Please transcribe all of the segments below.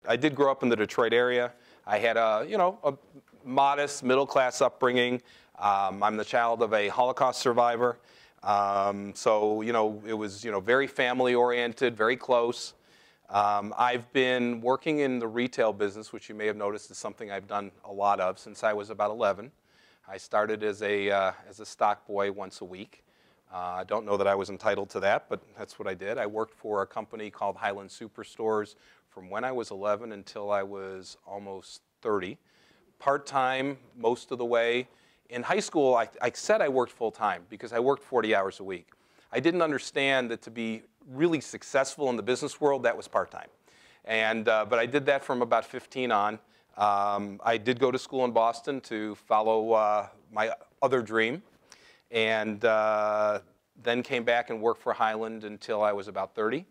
I did grow up in the Detroit area. I had a, a modest middle-class upbringing. I'm the child of a Holocaust survivor. So, it was, very family-oriented, very close. I've been working in the retail business, which you may have noticed is something I've done a lot of since I was about 11. I started as a stock boy once a week. I don't know that I was entitled to that, but that's what I did. I worked for a company called Highland Superstores from when I was 11 until I was almost 30. Part-time most of the way. In high school, I said I worked full-time because I worked 40 hours a week. I didn't understand that to be really successful in the business world, that was part-time. But I did that from about 15 on. I did go to school in Boston to follow my other dream, and then came back and worked for Highland until I was about 30.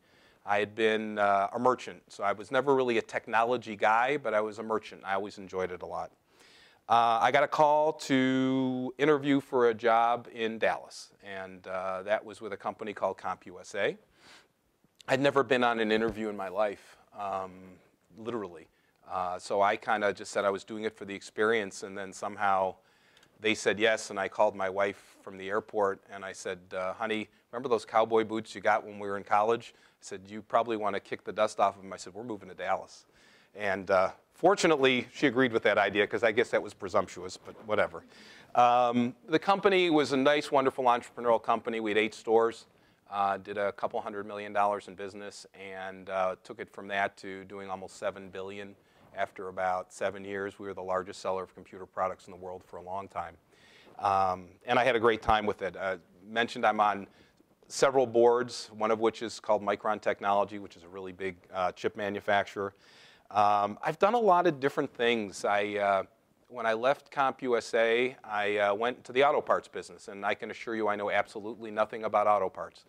I had been a merchant, so I was never really a technology guy, but I was a merchant. I always enjoyed it a lot. I got a call to interview for a job in Dallas, and that was with a company called CompUSA. I'd never been on an interview in my life, literally. So I kind of just said I was doing it for the experience, and then somehow they said yes, and I called my wife from the airport, and I said, honey, remember those cowboy boots you got when we were in college? I said, you probably want to kick the dust off of them. I said, we're moving to Dallas. And fortunately, she agreed with that idea, because I guess that was presumptuous, but whatever. The company was a nice, wonderful entrepreneurial company. We had 8 stores, did a couple $100 million in business, and took it from that to doing almost $7 billion. After about 7 years, we were the largest seller of computer products in the world for a long time. And I had a great time with it. Mentioned I'm on several boards, one of which is called Micron Technology, which is a really big chip manufacturer. I've done a lot of different things. When I left CompUSA, I went to the auto parts business, and I can assure you I know absolutely nothing about auto parts.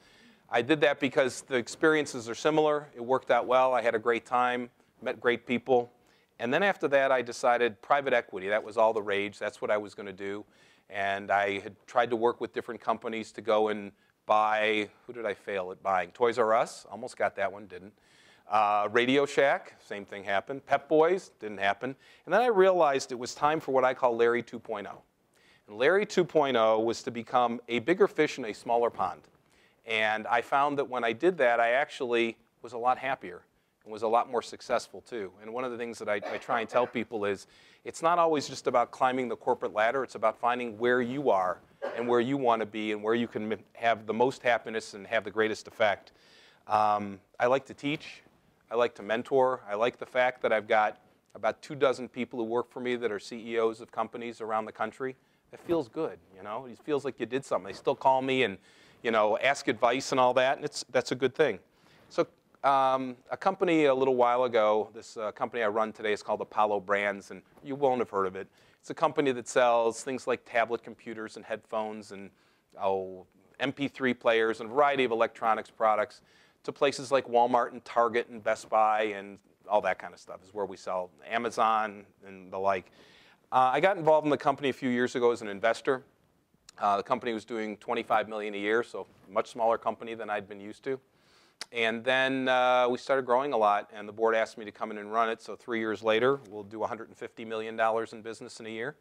I did that because the experiences are similar. It worked out well. I had a great time, met great people. And then after that, I decided private equity. That was all the rage. That's what I was going to do. And I had tried to work with different companies to go and buy, who did I fail at buying? Toys R Us, almost got that one, didn't. Radio Shack, same thing happened. Pep Boys, didn't happen. And then I realized it was time for what I call Larry 2.0. And Larry 2.0 was to become a bigger fish in a smaller pond. And I found that when I did that, I actually was a lot happier and was a lot more successful too. And one of the things that I try and tell people is, it's not always just about climbing the corporate ladder. It's about finding where you are and where you want to be and where you can have the most happiness and have the greatest effect. I like to teach. I like to mentor. I like the fact that I've got about 24 people who work for me that are CEOs of companies around the country. It feels good, It feels like you did something. They still call me and, ask advice and all that, and that's a good thing. So a company a little while ago, this company I run today is called Apollo Brands, and you won't have heard of it. It's a company that sells things like tablet computers and headphones and MP3 players and a variety of electronics products to places like Walmart and Target and Best Buy and all that kind of stuff is where we sell, Amazon and the like. I got involved in the company a few years ago as an investor. The company was doing $25 million a year, so a much smaller company than I'd been used to. And then we started growing a lot, and the board asked me to come in and run it. So 3 years later, we'll do $150 million in business in a year.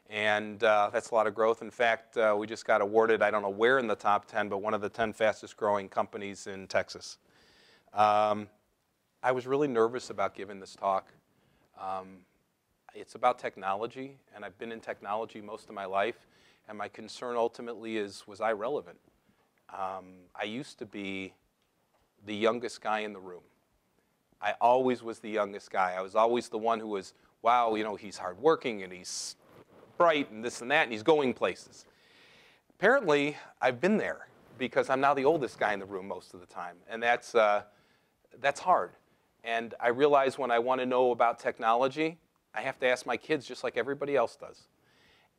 And that's a lot of growth. In fact, we just got awarded, I don't know where in the top 10, but one of the 10 fastest growing companies in Texas. I was really nervous about giving this talk. It's about technology, and I've been in technology most of my life. And my concern ultimately is, was I relevant? I used to be the youngest guy in the room. I always was the youngest guy. I was always the one who was, wow, he's hardworking and he's bright and this and that, and he's going places. Apparently, I've been there because I'm now the oldest guy in the room most of the time, and that's hard. And I realize when I want to know about technology, I have to ask my kids just like everybody else does.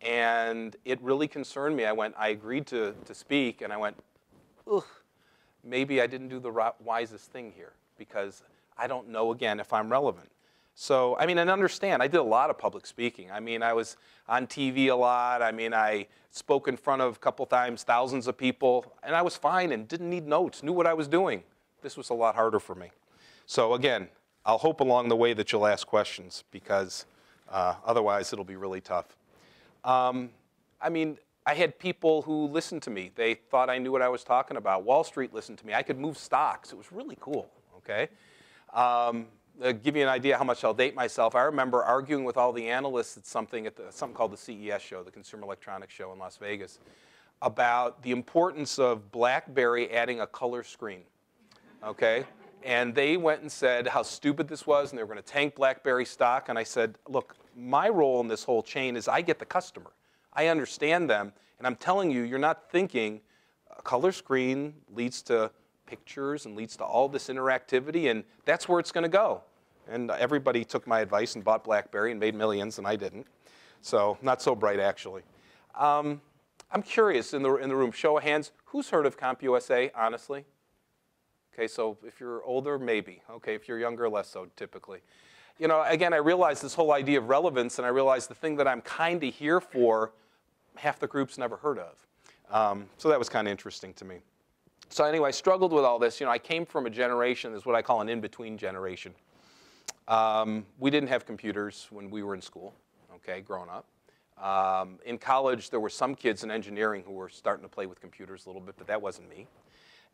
And it really concerned me. I agreed to speak, and I went, ugh, maybe I didn't do the wisest thing here because I don't know, again, if I'm relevant. So, and understand, I did a lot of public speaking. I was on TV a lot. I spoke in front of, a couple times, thousands of people, and I was fine and didn't need notes, knew what I was doing. This was a lot harder for me. So again, I'll hope along the way that you'll ask questions, because otherwise it'll be really tough. I mean, I had people who listened to me. They thought I knew what I was talking about. Wall Street listened to me. I could move stocks. It was really cool, okay? Give you an idea how much I'll date myself. I remember arguing with all the analysts at something called the CES show, the Consumer Electronics Show in Las Vegas, about the importance of BlackBerry adding a color screen, okay? And they went and said how stupid this was, and they were going to tank BlackBerry stock. And I said, look, my role in this whole chain is I get the customer. I understand them, and I'm telling you, you're not thinking a color screen leads to pictures and leads to all this interactivity, and that's where it's going to go. And everybody took my advice and bought BlackBerry and made millions, and I didn't. So not so bright, actually. I'm curious, in the room, show of hands, who's heard of CompUSA, honestly? Okay, so if you're older, maybe. Okay, if you're younger, less so, typically. You know, again, I realized this whole idea of relevance, and I realized the thing that I'm kind of here for, half the group's never heard of. So that was kind of interesting to me. So anyway, I struggled with all this. You know, I came from a generation that's what I call an in-between generation. We didn't have computers when we were in school, okay, growing up. In college, there were some kids in engineering who were starting to play with computers a little bit, but that wasn't me.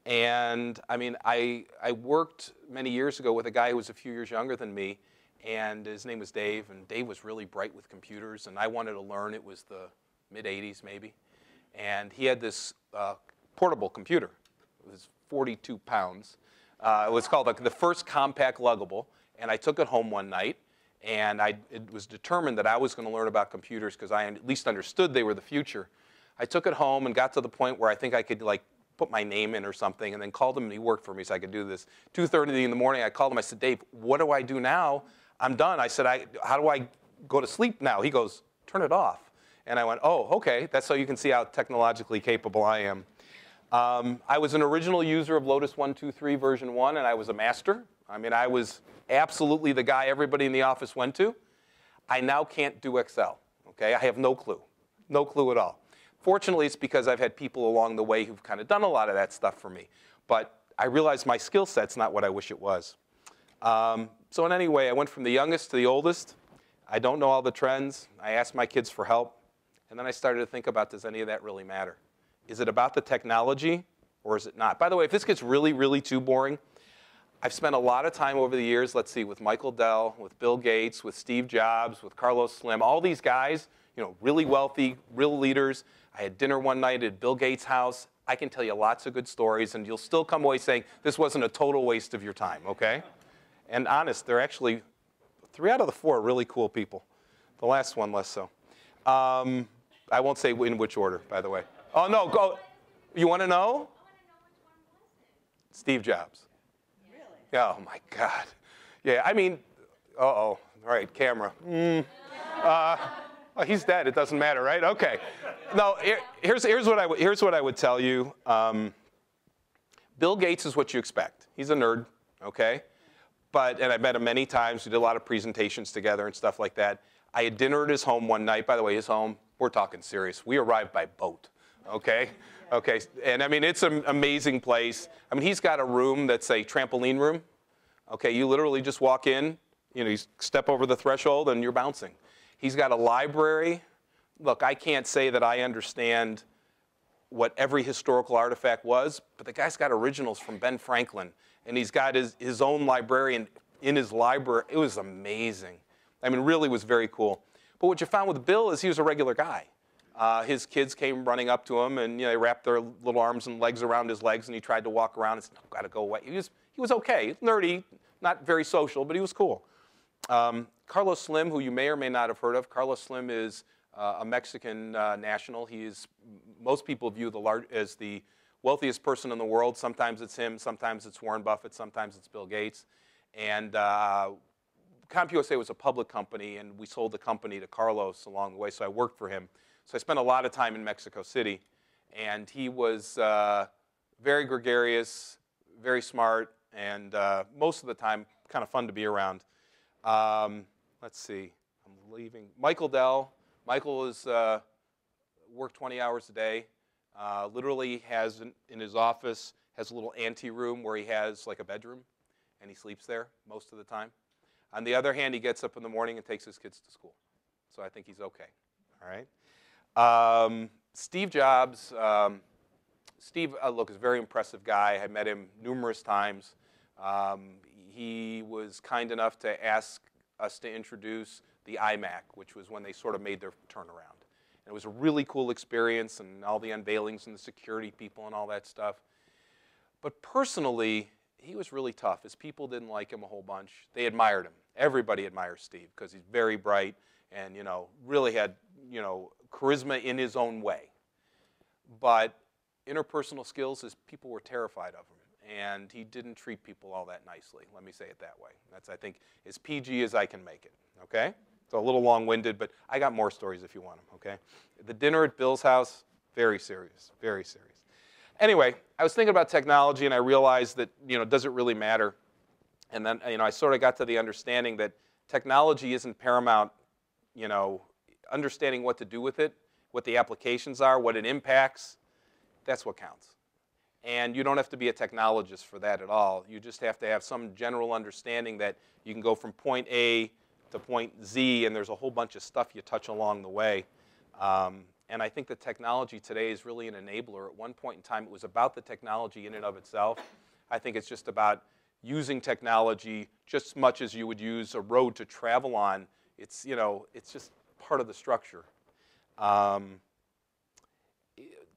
And I mean, I worked many years ago with a guy who was a few years younger than me, and his name was Dave, and Dave was really bright with computers, and I wanted to learn. It was the mid-'80s, maybe. And he had this portable computer. It was 42 pounds. It was called the first compact luggable, and I took it home one night, and it was determined that I was going to learn about computers because I at least understood they were the future. I took it home and got to the point where I think I could put my name in or something, and then called him, and he worked for me so I could do this. 2:30 in the morning, I called him. I said, Dave, what do I do now? I'm done. I said, how do I go to sleep now? He goes, turn it off. And I went, oh, okay. That's so you can see how technologically capable I am. I was an original user of Lotus 123 version 1, and I was a master. I mean, I was absolutely the guy everybody in the office went to. I now can't do Excel, okay? I have no clue at all. Fortunately, it's because I've had people along the way who've kind of done a lot of that stuff for me. But I realized my skill set's not what I wish it was. So in any way, I went from the youngest to the oldest. I don't know all the trends. I asked my kids for help. And then I started to think about, does any of that really matter? Is it about the technology, or is it not? By the way, if this gets really, really too boring, I've spent a lot of time over the years, let's see, with Michael Dell, with Bill Gates, with Steve Jobs, with Carlos Slim, all these guys, you know, really wealthy, real leaders. I had dinner one night at Bill Gates' house. I can tell you lots of good stories, and you'll still come away saying, this wasn't a total waste of your time, okay? And honest, they're actually, 3 out of the 4 are really cool people. The last one, less so. I won't say in which order, by the way. Oh, no, go. You want to know? I want to know which one was it. Steve Jobs. Really? Oh, my God. Yeah, I mean, uh-oh. All right, camera. Well, he's dead. It doesn't matter, right? Okay. No, here's what I would tell you. Bill Gates is what you expect. He's a nerd, okay? And I met him many times. We did a lot of presentations together and stuff like that. I had dinner at his home one night. By the way, his home, we're talking serious. We arrived by boat, okay? Okay, and I mean, it's an amazing place. I mean, he's got a room that's a trampoline room. Okay, you literally just walk in, you know, you step over the threshold and you're bouncing. He's got a library. Look, I can't say that I understand what every historical artifact was, but the guy's got originals from Ben Franklin, and he's got his own librarian in his library. It was amazing. I mean, really was very cool. But what you found with Bill is he was a regular guy. His kids came running up to him, and you know, they wrapped their little arms and legs around his legs, and he tried to walk around and said, no, gotta go away. He was okay, nerdy, not very social, but he was cool. Carlos Slim, who you may or may not have heard of, Carlos Slim is a Mexican national. He is, most people view as the wealthiest person in the world. Sometimes it's him, sometimes it's Warren Buffett, sometimes it's Bill Gates. And CompUSA was a public company, and we sold the company to Carlos along the way, so I worked for him. So I spent a lot of time in Mexico City, and he was very gregarious, very smart, and most of the time kind of fun to be around. Let's see, I'm leaving. Michael Dell. Michael is worked 20 hours a day. Literally has in his office has a little ante room where he has like a bedroom, and he sleeps there most of the time. On the other hand, he gets up in the morning and takes his kids to school. So I think he's okay. All right. Steve Jobs. Steve, look, is a very impressive guy. I met him numerous times. He was kind enough to ask us to introduce the iMac, which was when they sort of made their turnaround. And it was a really cool experience, and all the unveilings and the security people and all that stuff. But personally, he was really tough. His people didn't like him a whole bunch. They admired him. Everybody admires Steve because he's very bright and, you know, really had, you know, charisma in his own way. But interpersonal skills, his people were terrified of him, and he didn't treat people all that nicely. Let me say it that way. That's, I think, as PG as I can make it, okay? It's a little long-winded, but I got more stories if you want them, okay? The dinner at Bill's house, very serious, very serious. Anyway, I was thinking about technology, and I realized that, you know, does it really matter? And then, you know, I sort of got to the understanding that technology isn't paramount, you know, understanding what to do with it, what the applications are, what it impacts, that's what counts. And you don't have to be a technologist for that at all. You just have to have some general understanding that you can go from point A to point Z, and there's a whole bunch of stuff you touch along the way. And I think the technology today is really an enabler. At one point in time, it was about the technology in and of itself. I think it's just about using technology just as much as you would use a road to travel on. It's, you know, it's just part of the structure.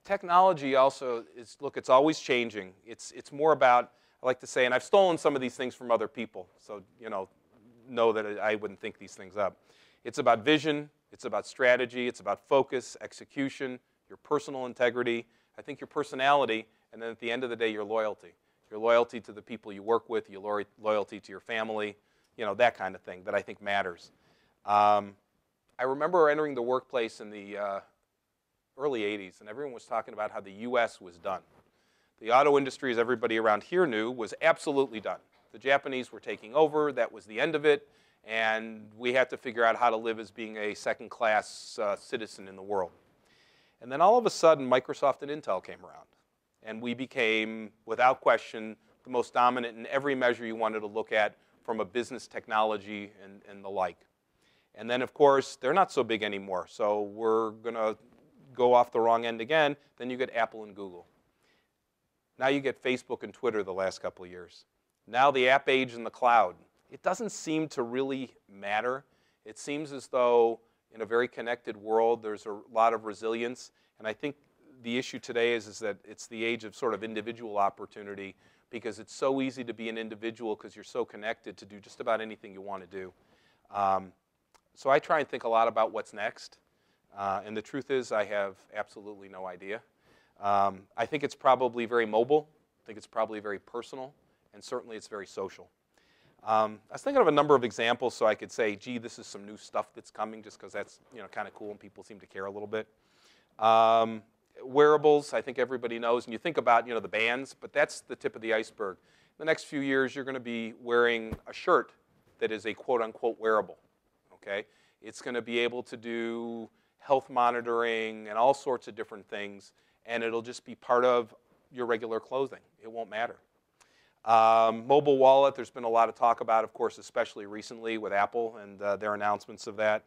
Technology also is, look, it's always changing. It's more about, I like to say, and I've stolen some of these things from other people, so, you know that I wouldn't think these things up. It's about vision. It's about strategy. It's about focus, execution, your personal integrity, I think your personality, and then at the end of the day, your loyalty. Your loyalty to the people you work with, your loyalty to your family, you know, that kind of thing that I think matters. I remember entering the workplace in the early 80s, and everyone was talking about how the US was done. The auto industry, as everybody around here knew, was absolutely done. The Japanese were taking over. That was the end of it. And we had to figure out how to live as being a second-class citizen in the world. And then all of a sudden, Microsoft and Intel came around. And we became, without question, the most dominant in every measure you wanted to look at from a business technology and the like. And then, of course, they're not so big anymore. So we're going to go off the wrong end again. Then you get Apple and Google. Now you get Facebook and Twitter the last couple of years. Now the app age in the cloud. It doesn't seem to really matter. It seems as though in a very connected world, there's a lot of resilience. And I think the issue today is that it's the age of sort of individual opportunity, because it's so easy to be an individual because you're so connected to do just about anything you want to do. So I try and think a lot about what's next. And the truth is I have absolutely no idea. I think it's probably very mobile. I think it's probably very personal. And certainly it's very social. I was thinking of a number of examples so I could say, gee, this is some new stuff that's coming, just because that's, you know, kind of cool and people seem to care a little bit. Wearables, I think everybody knows. And you think about, you know, the bands, but that's the tip of the iceberg. In the next few years, you're going to be wearing a shirt that is a quote-unquote wearable. Okay? It's going to be able to do health monitoring and all sorts of different things, and it'll just be part of your regular clothing. It won't matter. Mobile wallet, there's been a lot of talk about, of course, especially recently with Apple and their announcements of that.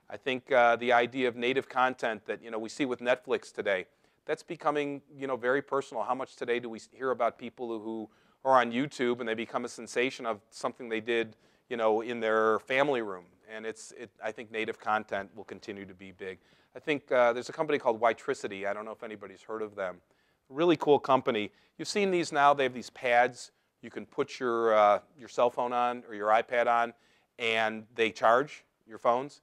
I think the idea of native content that, you know, we see with Netflix today, that's becoming, you know, very personal. How much today do we hear about people who are on YouTube and they become a sensation of something they did, you know, in their family room? And I think native content will continue to be big. I think there's a company called Witricity. I don't know if anybody's heard of them. Really cool company. You've seen these now. They have these pads. You can put your cell phone on or your iPad on, and they charge your phones.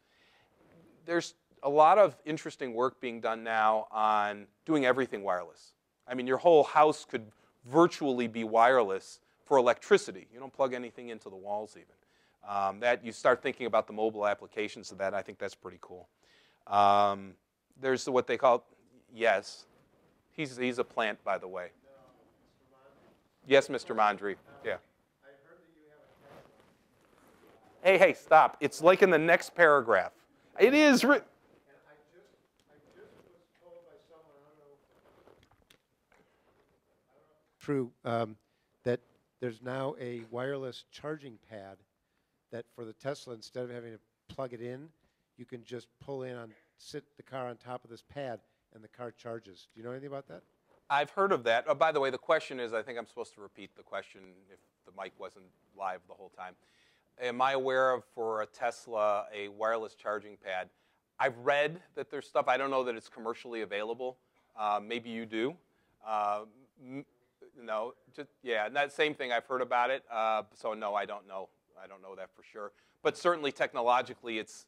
There's a lot of interesting work being done now on doing everything wireless. I mean, your whole house could virtually be wireless for electricity. You don't plug anything into the walls even. That you start thinking about the mobile applications of that. I think that's pretty cool. There's what they call, yes, he's a plant, by the way. Yes, Mr. Mondry. Yeah. I heard that you have a Hey, stop. It's like in the next paragraph. It is. and I just was told by someone, I don't know, true, that there's now a wireless charging pad that for the Tesla, instead of having to plug it in, you can just pull in sit the car on top of this pad, and the car charges. Do you know anything about that? I've heard of that. Oh, by the way, the question is, I think I'm supposed to repeat the question if the mic wasn't live the whole time. Am I aware of, for a Tesla, a wireless charging pad? I've read that there's stuff. I don't know that it's commercially available. Maybe you do. No, yeah, that same thing. I've heard about it. So no, I don't know. I don't know that for sure. But certainly technologically, it's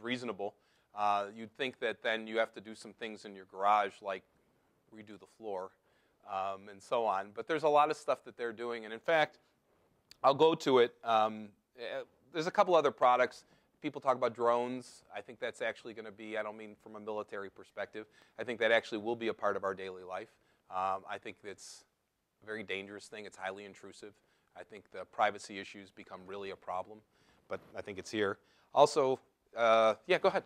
reasonable. You'd think that then you have to do some things in your garage, like redo the floor and so on. But there's a lot of stuff that they're doing. And in fact, I'll go to it. There's a couple other products. People talk about drones. I think that's actually going to be, I don't mean from a military perspective, I think that actually will be a part of our daily life. I think it's a very dangerous thing. It's highly intrusive. I think the privacy issues become really a problem, but I think it's here. Also, yeah, go ahead.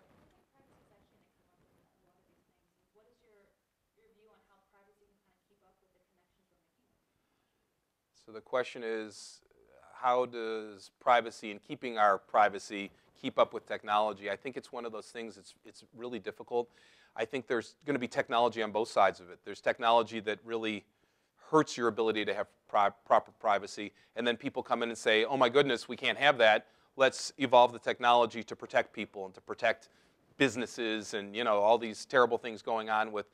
So the question is, how does privacy and keeping our privacy keep up with technology? I think it's one of those things, it's really difficult. I think there's going to be technology on both sides of it. There's technology that really hurts your ability to have proper privacy, and then people come in and say, oh my goodness, we can't have that. Let's evolve the technology to protect people and to protect businesses and all these terrible things going on with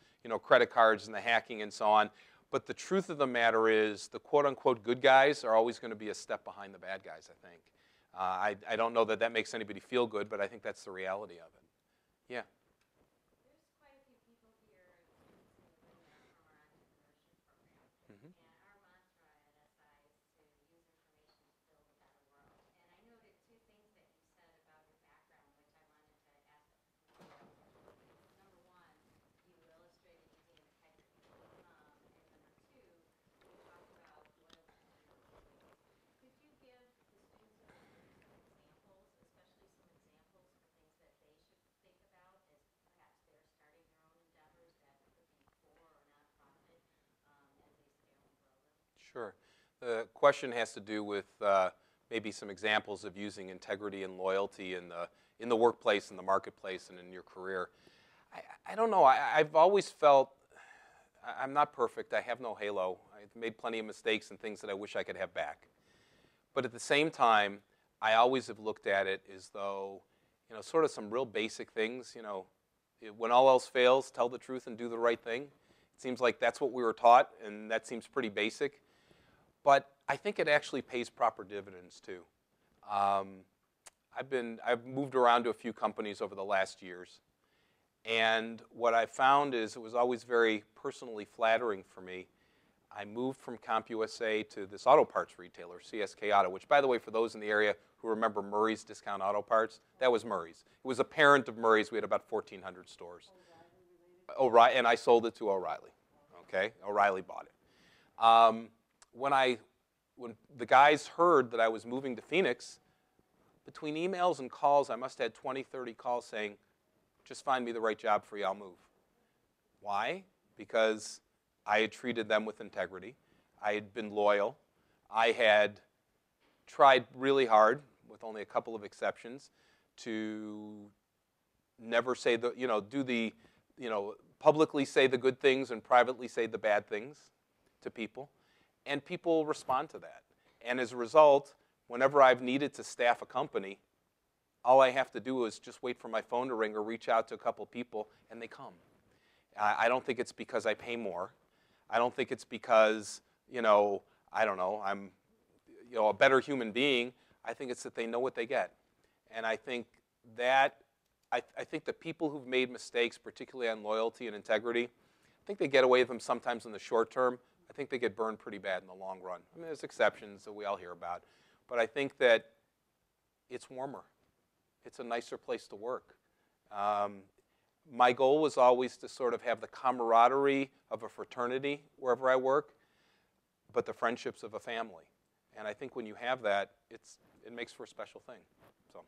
credit cards and the hacking and so on. But the truth of the matter is the quote-unquote good guys are always going to be a step behind the bad guys, I think. I don't know that that makes anybody feel good, but I think that's the reality of it. Yeah. There's quite a few people here, students in the room that are from our entrepreneurship program. Mm-hmm. And our mantra at SI is to use information to build a better world. And I noted two things that you said about your background, which I wanted to ask. Number one, you illustrated using integrity. And number two, you talked about loyalty to your employees. Could you give the students in the room some examples, especially some examples for things that they should think about as perhaps they're starting their own endeavors that could be for or nonprofit as they scale and grow them? Sure. The question has to do with maybe some examples of using integrity and loyalty in the workplace, in the marketplace, and in your career. I don't know. I've always felt I'm not perfect. I have no halo. I've made plenty of mistakes and things that I wish I could have back. But at the same time, I always have looked at it as though, sort of some real basic things. When all else fails, tell the truth and do the right thing. It seems like that's what we were taught, and that seems pretty basic. But I think it actually pays proper dividends too. I've moved around to a few companies over the last years, and what I found is it was always very personally flattering for me. I moved from CompUSA to this auto parts retailer, CSK Auto, which, by the way, for those in the area who remember Murray's Discount Auto Parts, that was Murray's. It was a parent of Murray's. We had about 1,400 stores. O'Reilly, and I sold it to O'Reilly. Okay, O'Reilly bought it. When the guys heard that I was moving to Phoenix, between emails and calls, I must have had 20, 30 calls saying, just find me the right job for you, I'll move. Why? Because I had treated them with integrity. I had been loyal. I had tried really hard, with only a couple of exceptions, to never say publicly say the good things and privately say the bad things to people. And people respond to that. And as a result, whenever I've needed to staff a company, all I have to do is just wait for my phone to ring or reach out to a couple people, and they come. I don't think it's because I pay more. I don't think it's because, I don't know, I'm a better human being. I think it's that they know what they get. And I think that, I think the people who've made mistakes, particularly on loyalty and integrity, I think they get away with them sometimes in the short term. I think they get burned pretty bad in the long run. I mean, there's exceptions that we all hear about. But I think that it's warmer. It's a nicer place to work. My goal was always to sort of have the camaraderie of a fraternity wherever I work, but the friendships of a family. And I think when you have that, it makes for a special thing. So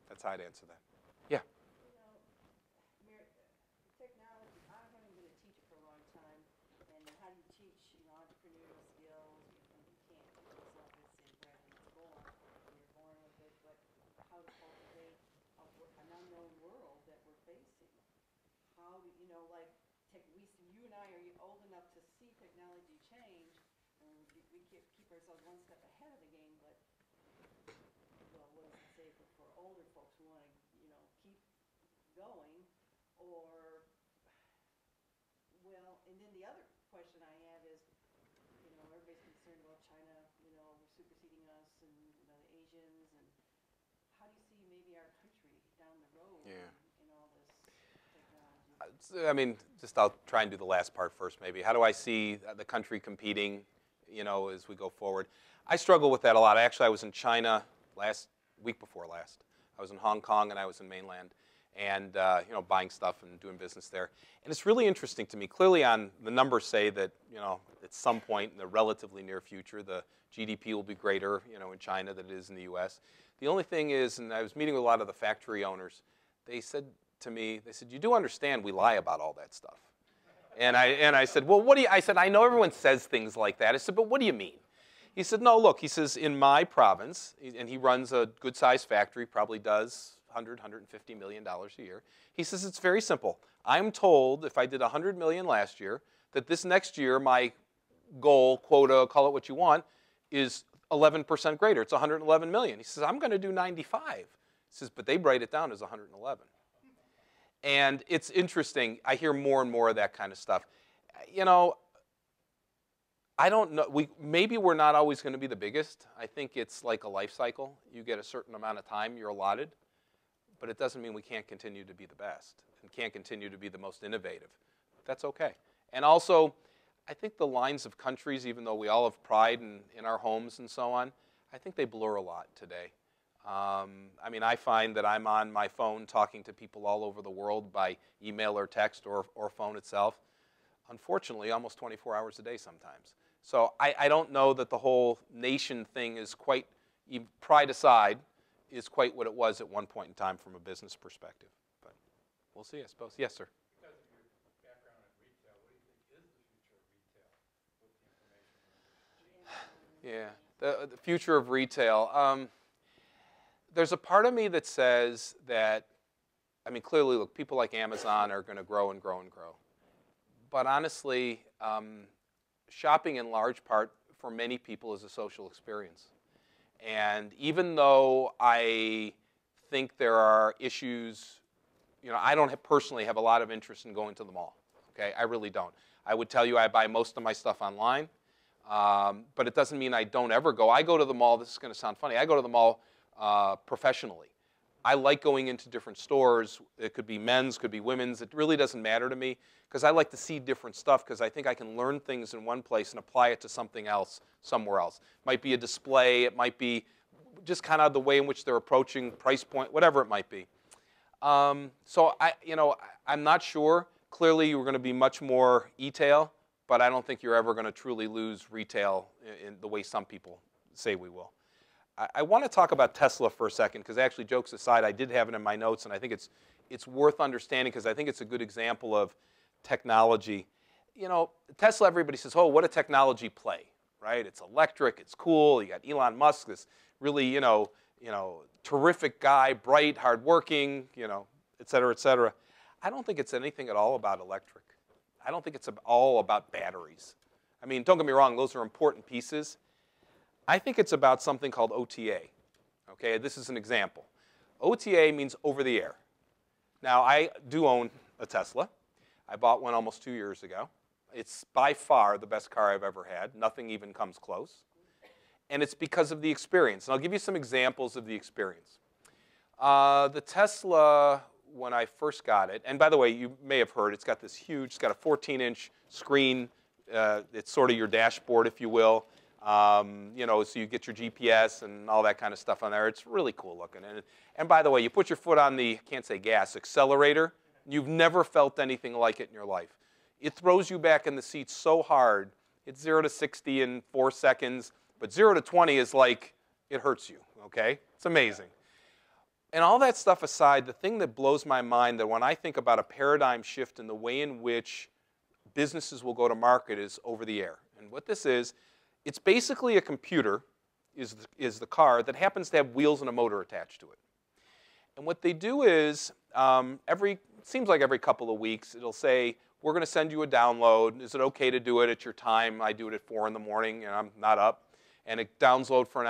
that's how I'd answer that. Yeah. Technology, I've only been a teacher for a long time, and how do you teach, entrepreneurial skills? You can't unknown world that we're facing. How do, you know, like, you and I are old enough to see technology change, and we keep ourselves one step ahead of the game, but, well, what does it say for older folks who want to, you know, keep going, or, well, and then the other question I have is, you know, everybody's concerned about China, you know, superseding us, and, you know, the Asians, and how do you see maybe our country down the road in all this technology? I mean, just I'll try and do the last part first, maybe. How do I see the country competing, you know, as we go forward? I struggle with that a lot. Actually, I was in China week before last. I was in Hong Kong and I was in mainland, and you know, buying stuff and doing business there. And it's really interesting to me. Clearly, the numbers say that, you know, at some point in the relatively near future, the GDP will be greater, you know, in China than it is in the U.S. The only thing is, and I was meeting with a lot of the factory owners, they said to me, they said, you do understand we lie about all that stuff. And I said, well, what do you, I said, I know everyone says things like that. I said, but what do you mean? He said, no, look, he says, in my province, and he runs a good-sized factory, probably does $150 million a year. He says, it's very simple. I'm told if I did $100 million last year, that this next year my goal, quota, call it what you want, is 11% greater. It's 111 million. He says, I'm going to do 95. He says, but they write it down as 111. And it's interesting. I hear more and more of that kind of stuff. You know, I don't know. Maybe we're not always going to be the biggest. I think it's like a life cycle. You get a certain amount of time you're allotted, but it doesn't mean we can't continue to be the best and can't continue to be the most innovative. That's okay. And also, I think the lines of countries, even though we all have pride in our homes and so on, I think they blur a lot today. I mean, I find that I'm on my phone talking to people all over the world by email or text or phone itself, unfortunately, almost 24 hours a day sometimes. So I don't know that the whole nation thing is quite, pride aside, is quite what it was at one point in time from a business perspective. But we'll see, I suppose. Yes, sir. Because of your background in retail, what do you think is the future of retail with the information? Yeah, the future of retail. There's a part of me that says that, I mean, clearly, look, people like Amazon are going to grow and grow and grow. But honestly, shopping in large part for many people is a social experience. And even though I think there are issues, you know, I don't personally have a lot of interest in going to the mall. Okay, I really don't. I would tell you I buy most of my stuff online, but it doesn't mean I don't ever go. I go to the mall, this is going to sound funny, I go to the mall professionally. I like going into different stores. It could be men's, could be women's. It really doesn't matter to me because I like to see different stuff because I think I can learn things in one place and apply it to something else somewhere else. It might be a display. It might be just kind of the way in which they're approaching price point, whatever it might be. So I'm not sure. Clearly, you're going to be much more e-tail, but I don't think you're ever going to truly lose retail in the way some people say we will. I want to talk about Tesla for a second because actually, jokes aside, I did have it in my notes, and I think it's worth understanding because I think it's a good example of technology. You know, Tesla, everybody says, oh, what a technology play, right? It's electric, it's cool. You got Elon Musk, this really, you know, terrific guy, bright, hardworking, you know, et cetera, et cetera. I don't think it's anything at all about electric. I don't think it's all about batteries. I mean, don't get me wrong, those are important pieces. I think it's about something called OTA. Okay, this is an example. OTA means over the air. Now, I do own a Tesla. I bought one almost 2 years ago. It's by far the best car I've ever had. Nothing even comes close. And it's because of the experience. And I'll give you some examples of the experience. The Tesla, when I first got it, and by the way, you may have heard, it's got this huge, it's got a 14-inch screen. It's sort of your dashboard, if you will. You know, so you get your GPS and all that kind of stuff on there. It's really cool looking. And by the way, you put your foot on the, can't say gas, accelerator. You've never felt anything like it in your life. It throws you back in the seat so hard. It's 0 to 60 in 4 seconds. But 0 to 20 is like, it hurts you, okay? It's amazing. And all that stuff aside, the thing that blows my mind that when I think about a paradigm shift in the way in which businesses will go to market is over the air. And what this is, it's basically a computer, is the car, that happens to have wheels and a motor attached to it. And what they do is, seems like every couple of weeks, it'll say, we're going to send you a download. Is it okay to do it at your time? I do it at 4 in the morning, and I'm not up. And it downloads for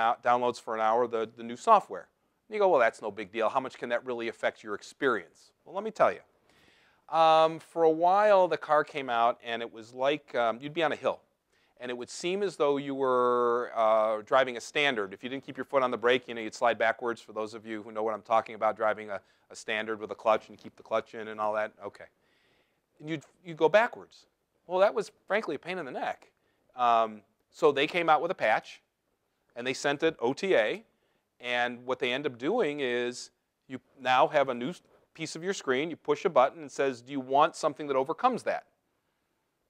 an hour the new software. And you go, well, that's no big deal. How much can that really affect your experience? Well, let me tell you. For a while, the car came out, and it was like you'd be on a hill. And it would seem as though you were driving a standard. If you didn't keep your foot on the brake, you'd slide backwards. For those of you who know what I'm talking about, driving a standard with a clutch and keep the clutch in and all that, okay. And you'd go backwards. Well, that was, frankly, a pain in the neck. So they came out with a patch, and they sent it OTA. And what they end up doing is you now have a new piece of your screen. You push a button and says, do you want something that overcomes that?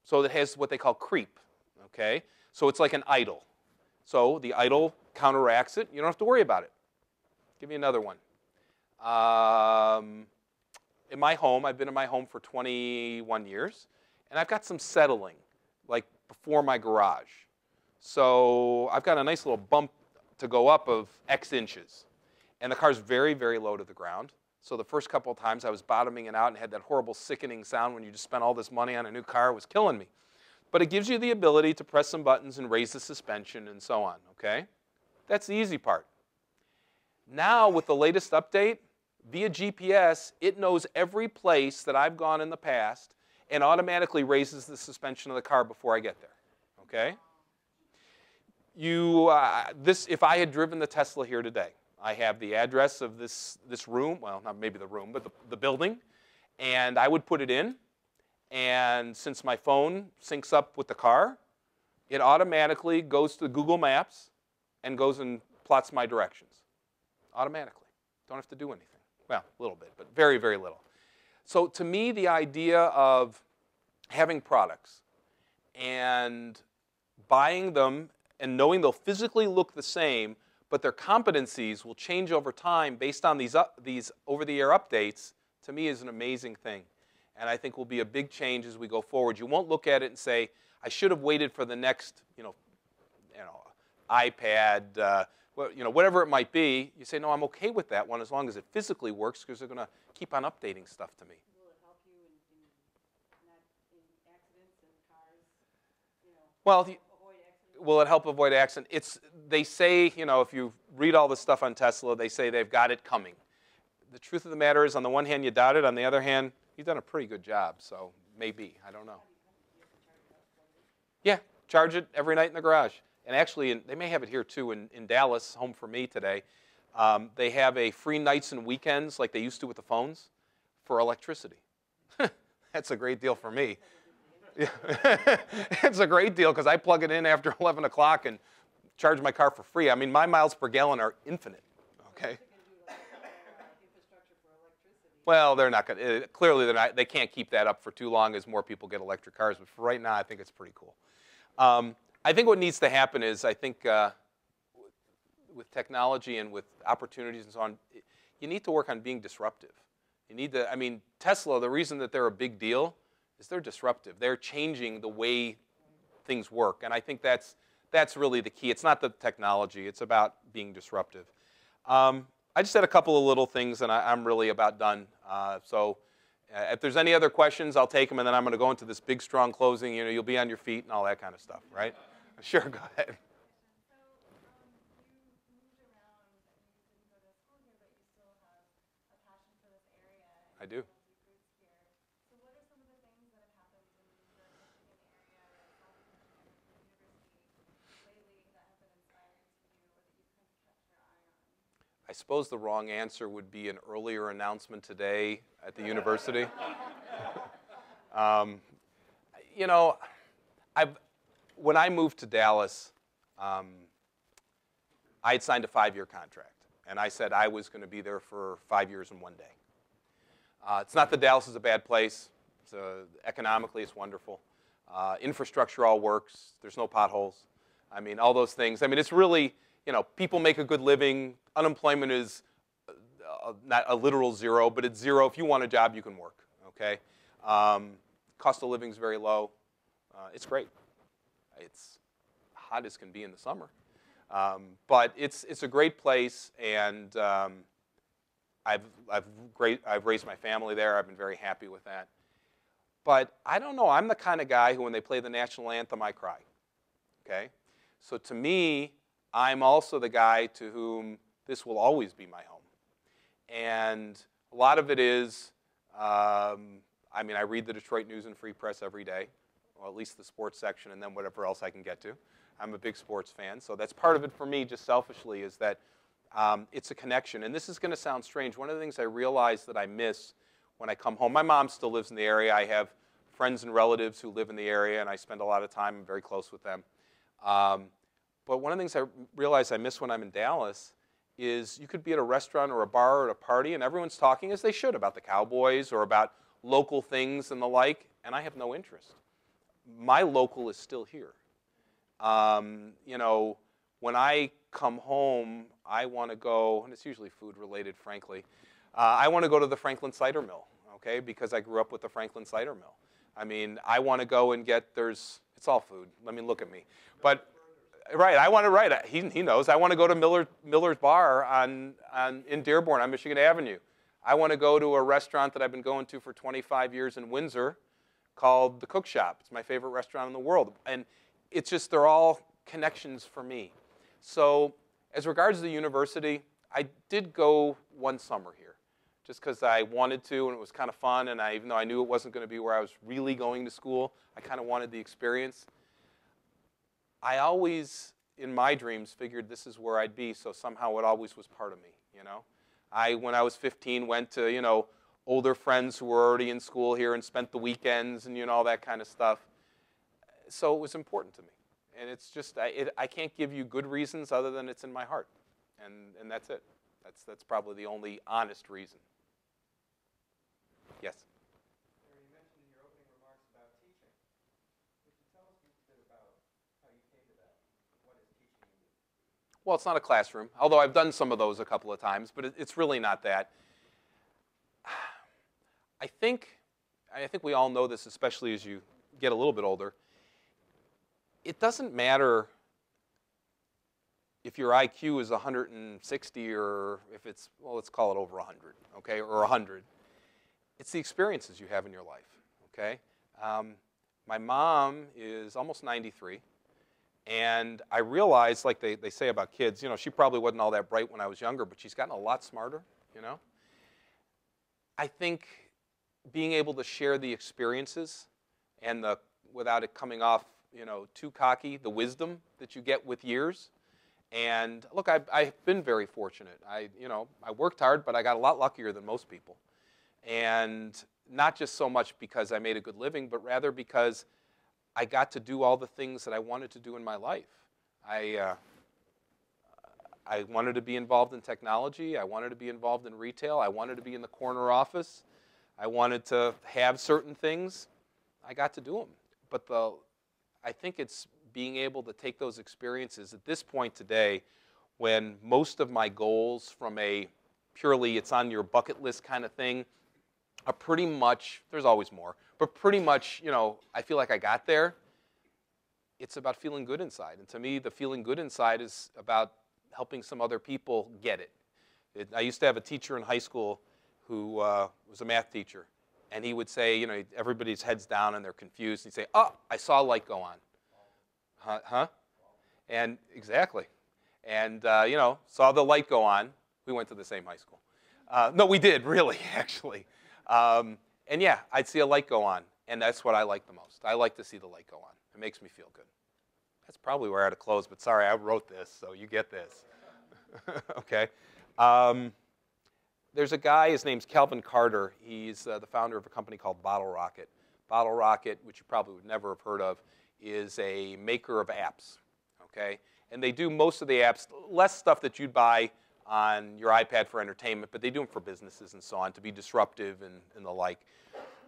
So it has what they call creep. Okay? So it's like an idle. So the idle counteracts it. You don't have to worry about it. Give me another one. In my home, I've been in my home for 21 years, and I've got some settling, like before my garage. So I've got a nice little bump to go up of X inches. And the car's very, very low to the ground. So the first couple of times I was bottoming it out and had that horrible sickening sound when you just spent all this money on a new car. It was killing me. But it gives you the ability to press some buttons and raise the suspension and so on, okay? That's the easy part. Now, with the latest update, via GPS, it knows every place that I've gone in the past and automatically raises the suspension of the car before I get there, okay? If I had driven the Tesla here today, I have the address of this room, well, not maybe the room, but the building, and I would put it in. And since my phone syncs up with the car, it automatically goes to Google Maps and goes and plots my directions. Automatically. Don't have to do anything. Well, a little bit, but very, very little. So to me, the idea of having products and buying them and knowing they'll physically look the same, but their competencies will change over time based on these over-the-air updates, to me is an amazing thing. And I think will be a big change as we go forward. You won't look at it and say, I should have waited for the next, iPad, whatever it might be. You say, no, I'm okay with that one as long as it physically works because they're going to keep on updating stuff to me. Will it help you in accidents and cars, Well, avoid accidents? will it help avoid accidents? They say, if you read all the stuff on Tesla, they say they've got it coming. The truth of the matter is, on the one hand, you doubt it. On the other hand, you've done a pretty good job, so maybe. I don't know. Yeah, charge it every night in the garage. And actually, they may have it here too in Dallas, home for me today. They have a free nights and weekends, like they used to with the phones, for electricity. That's a great deal for me. Yeah. It's a great deal because I plug it in after 11 o'clock and charge my car for free. I mean, my miles per gallon are infinite. Okay. Well, they're not going to. Clearly, they're not. They can't keep that up for too long as more people get electric cars. But for right now, I think it's pretty cool. I think what needs to happen is, I think, with technology and with opportunities and so on, you need to work on being disruptive. You need to. I mean, Tesla. The reason that they're a big deal is they're disruptive. They're changing the way things work, and I think that's really the key. It's not the technology. It's about being disruptive. I just had a couple of little things, and I'm really about done. If there's any other questions, I'll take them, and then I'm going to go into this big, strong closing. You'll be on your feet and all that kind of stuff, right? Sure, go ahead. So, you moved around and you didn't go to school here, but you still have a passion for this area. I do. Deep roots here. So what are some of the things that have happened in the Michigan area or South Michigan University lately that have been inspiring to you or that you've kind of kept your eye on? I suppose the wrong answer would be an earlier announcement today at the university. When I moved to Dallas, I had signed a 5-year contract. And I said I was going to be there for 5 years and 1 day. It's not that Dallas is a bad place. Economically, it's wonderful. Infrastructure all works. There's no potholes. I mean, all those things. I mean, it's really, people make a good living. Unemployment is not a literal zero, but it's zero. If you want a job, you can work, okay? Cost of living is very low. It's great. It's hot as can be in the summer. But it's a great place, and I've raised my family there. I've been very happy with that. But I don't know. I'm the kind of guy who, when they play the national anthem, I cry. Okay? So to me, I'm also the guy to whom this will always be my home. And a lot of it is, I read the Detroit News and Free Press every day, or at least the sports section, and then whatever else I can get to. I'm a big sports fan, so that's part of it for me, just selfishly, is that it's a connection. And this is going to sound strange. One of the things I realize that I miss when I come home, my mom still lives in the area. I have friends and relatives who live in the area, and I spend a lot of time. I'm very close with them. But one of the things I realize I miss when I'm in Dallas is you could be at a restaurant or a bar or at a party, and everyone's talking, as they should, about the Cowboys or about local things and the like, and I have no interest. My local is still here. When I come home, I want to go, and it's usually food-related, frankly. I want to go to the Franklin Cider Mill, okay, because I grew up with the Franklin Cider Mill. I want to go and get, it's all food. Look at me. But, right, he knows. I want to go to Miller's Bar in Dearborn on Michigan Avenue. I want to go to a restaurant that I've been going to for 25 years in Windsor called The Cook Shop. It's my favorite restaurant in the world. And it's just, they're all connections for me. So as regards to the university, I did go one summer here just because I wanted to, and it was kind of fun. And even though I knew it wasn't going to be where I was really going to school, I kind of wanted the experience. I always, in my dreams, figured this is where I'd be, so somehow it always was part of me, when I was 15, went to, older friends who were already in school here and spent the weekends and, all that kind of stuff. So it was important to me. And it's just, I can't give you good reasons other than it's in my heart. And that's it. That's probably the only honest reason. Yes? You mentioned in your opening remarks about teaching. Would you tell us a bit about how you came to that? What is teaching to you? Well, it's not a classroom, although I've done some of those a couple of times, but it's really not that. I think we all know this, especially as you get a little bit older. It doesn't matter if your IQ is 160 or if it's, well, let's call it over 100, okay, or 100. It's the experiences you have in your life, okay? My mom is almost 93, and I realized, like they say about kids, she probably wasn't all that bright when I was younger, but she's gotten a lot smarter, I think being able to share the experiences and without it coming off, too cocky, the wisdom that you get with years. And look, I've been very fortunate. I worked hard, but I got a lot luckier than most people. And not just so much because I made a good living, but rather because I got to do all the things that I wanted to do in my life. I wanted to be involved in technology. I wanted to be involved in retail. I wanted to be in the corner office. I wanted to have certain things. I got to do them. But I think it's being able to take those experiences at this point today, when most of my goals from a purely it's on your bucket list kind of thing are pretty much, there's always more, but pretty much, I feel like I got there. It's about feeling good inside. And to me, the feeling good inside is about helping some other people get it. I used to have a teacher in high school who was a math teacher. And he would say, everybody's heads down and they're confused. And he'd say, oh, I saw a light go on. Huh? And exactly. And, saw the light go on. We went to the same high school. No, we did, really, actually. And yeah, I'd see a light go on. And that's what I like the most. I like to see the light go on. It makes me feel good. That's probably where I had to close, but sorry, I wrote this, so you get this. Okay. There's a guy, his name's Calvin Carter. He's the founder of a company called Bottle Rocket. Bottle Rocket, which you probably would never have heard of, is a maker of apps, okay? And they do most of the apps, less stuff that you'd buy on your iPad for entertainment, but they do them for businesses and so on to be disruptive and the like.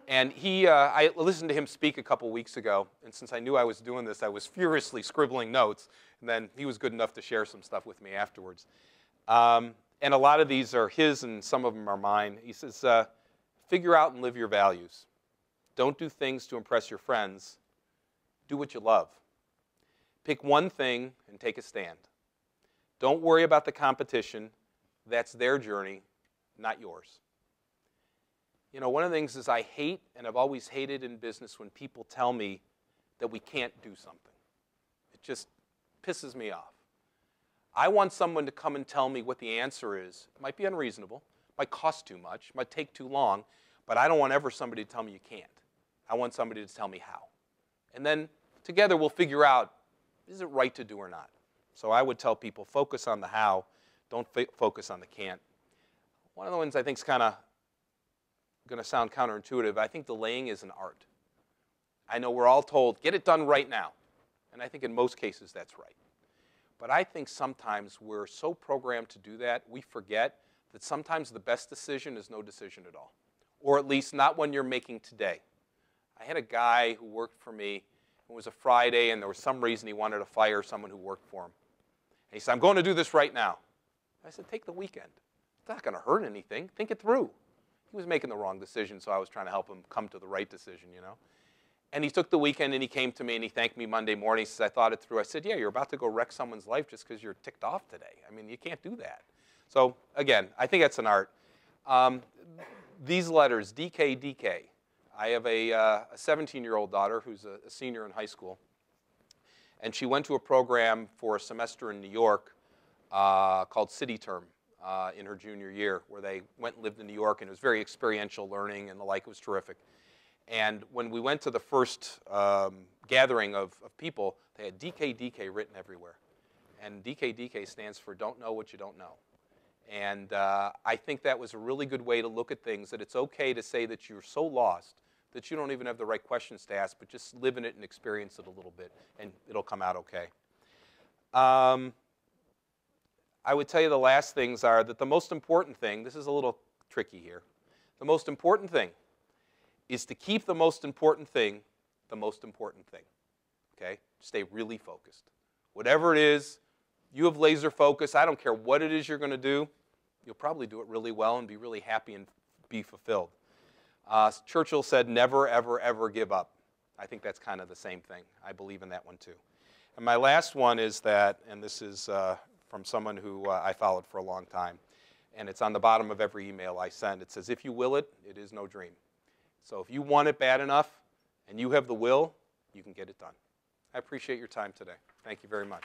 And I listened to him speak a couple weeks ago, and since I knew I was doing this, I was furiously scribbling notes, and then he was good enough to share some stuff with me afterwards. And a lot of these are his, and some of them are mine. He says, figure out and live your values. Don't do things to impress your friends. Do what you love. Pick one thing and take a stand. Don't worry about the competition. That's their journey, not yours. You know, one of the things is I hate, and I've always hated in business when people tell me that we can't do something. It just pisses me off. I want someone to come and tell me what the answer is. It might be unreasonable, might cost too much, might take too long, but I don't want ever somebody to tell me you can't. I want somebody to tell me how. And then together we'll figure out, is it right to do or not? So I would tell people, focus on the how, don't focus on the can't. One of the ones I think is kind of going to sound counterintuitive, I think delaying is an art. I know we're all told, get it done right now. And I think in most cases that's right. But I think sometimes we're so programmed to do that, we forget that sometimes the best decision is no decision at all. Or at least not when you're making today. I had a guy who worked for me. It was a Friday, and there was some reason he wanted to fire someone who worked for him. And he said, I'm going to do this right now. I said, take the weekend. It's not going to hurt anything. Think it through. He was making the wrong decision, so I was trying to help him come to the right decision, you know. And he took the weekend, and he came to me, and he thanked me Monday morning. He says, I thought it through. I said, yeah, you're about to go wreck someone's life just because you're ticked off today. I mean, you can't do that. So, again, I think that's an art. These letters, DK, DK. I have a 17-year-old daughter who's a senior in high school. And she went to a program for a semester in New York called City Term in her junior year, where they went and lived in New York, and it was very experiential learning and the like. It was terrific. And when we went to the first gathering of people, they had DK, DK written everywhere. And DK, DK stands for don't know what you don't know. And I think that was a really good way to look at things, that it's okay to say that you're so lost that you don't even have the right questions to ask, but just live in it and experience it a little bit, and it'll come out okay. I would tell you the last things are that the most important thing, this is a little tricky here, the most important thing is to keep the most important thing the most important thing, okay? Stay really focused. Whatever it is, you have laser focus. I don't care what it is you're going to do. You'll probably do it really well and be really happy and be fulfilled. Churchill said, never, ever, ever give up. I think that's kind of the same thing. I believe in that one too. And my last one is that, and this is from someone who I followed for a long time, and it's on the bottom of every email I send. It says, if you will it, it is no dream. So if you want it bad enough and you have the will, you can get it done. I appreciate your time today. Thank you very much.